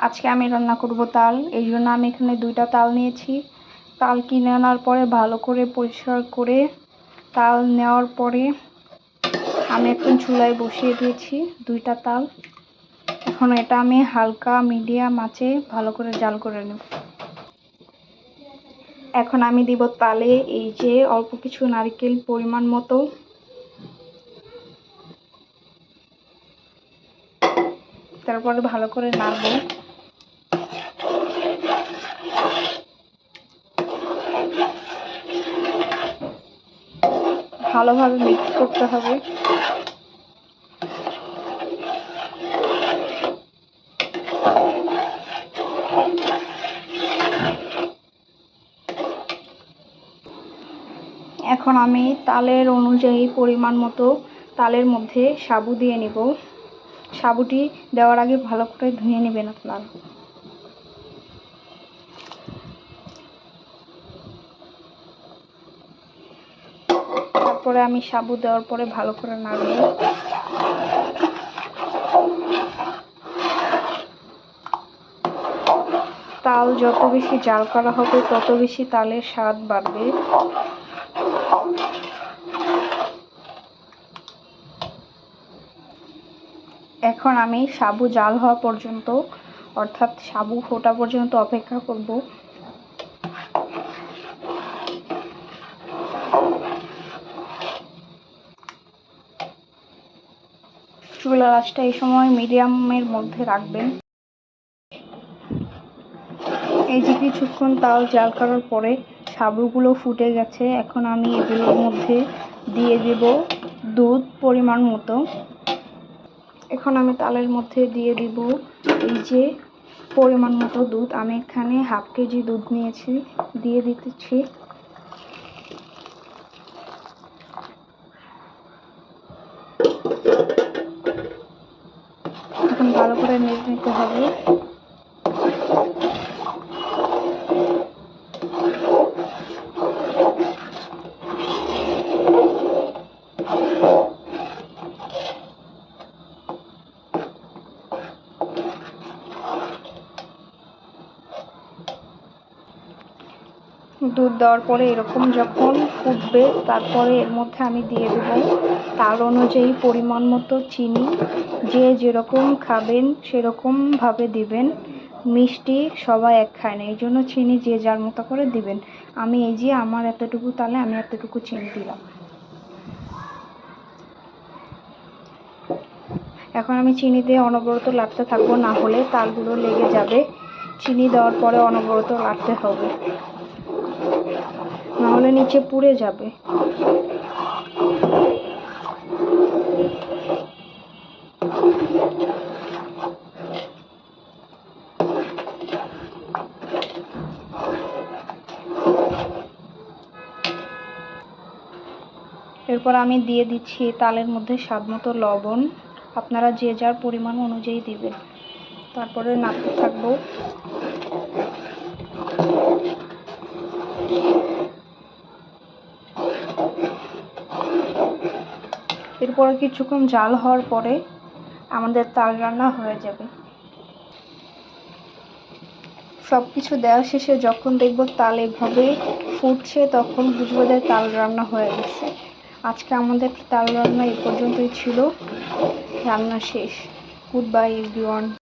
আজকে আমি রান্না করব তাল। এই জন্য আমি এখানে 2টা তাল নিয়েছি। তাল কিনে আনার পরে ভালো করে পরিষ্কার করে তাল নেওয়ার পরে আমি এখন চুলায় বসিয়ে দিয়েছি 2টা তাল। এখন এটা আমি হালকা মিডিয়াম আঁচে ভালো করে জাল করে নেব। এখন আমি দিব তালে এই যে অল্প কিছু নারকেল পরিমাণ মতো, তারপরে ভালো করে নাড়ব। ভালোভাবে মিক্স করতে হবে। এখন আমি তালের অনুযায়ী পরিমাণ মতো তালের মধ্যে সাবু দিয়ে নিব। সাবুটি দেওয়ার আগে ভালো করে ধুয়ে নেবেন আপনারা। তারপরে আমি সাবু দেওয়ার পরে ভালো করে নাড়ব। তাল যত বেশি জাল করা হবে তত বেশি তালের স্বাদ বাড়বে। এখন আমি সাবু জাল হওয়া পর্যন্ত, অর্থাৎ সাবু ফোটা পর্যন্ত অপেক্ষা করব। চুলার আঁচটা এই সময় মিডিয়ামের মধ্যে রাখবেন। এই যে কিছুক্ষণ তাল জাল করার পরে সাবুগুলো ফুটে গেছে। এখন আমি এগুলোর মধ্যে দিয়ে দেব দুধ পরিমাণ মতো। এখন আমি তালের মধ্যে দিয়ে দিব এই যে পরিমাণ মতো দুধ। আমি এখানে হাফ কেজি দুধ নিয়েছি, দিয়ে দিতেছি। এখন ভালো করে নেড়ে নিতে হবে। দুধ দেওয়ার পরে এরকম যখন ফুটবে তারপরে এর মধ্যে আমি দিয়ে দেবো তাল অনুযায়ী পরিমাণ মতো চিনি। যে যেরকম খাবেন সেরকমভাবে দিবেন। মিষ্টি সবাই এক খায় না, এই জন্য চিনি যে যার মতো করে দিবেন। আমি এই যে আমার এতটুকু তালে আমি এতটুকু চিনি দিলাম। এখন আমি চিনি দিয়ে অনবরত লাড়তে থাকবো, না হলে তালগুলো লেগে যাবে। চিনি দেওয়ার পরে অনবরত লাড়তে হবে, নাহলে নিচে পুড়ে যাবে। এরপর আমি দিয়ে দিচ্ছি তালের মধ্যে স্বাদমতো লবণ। আপনারা যে যার পরিমাণ অনুযায়ী দিবেন। তারপরে নাড়তে থাকবো। এরপরে কিছুক্ষণ জাল হওয়ার পরে আমাদের তাল রান্না হয়ে যাবে। সব কিছু দেওয়া শেষে যখন দেখব তাল এভাবে ফুটছে তখন বুঝবো যে তাল রান্না হয়ে গেছে। আজকে আমাদের তাল রান্না এই পর্যন্তই ছিল। রান্না শেষ। Good bye everyone.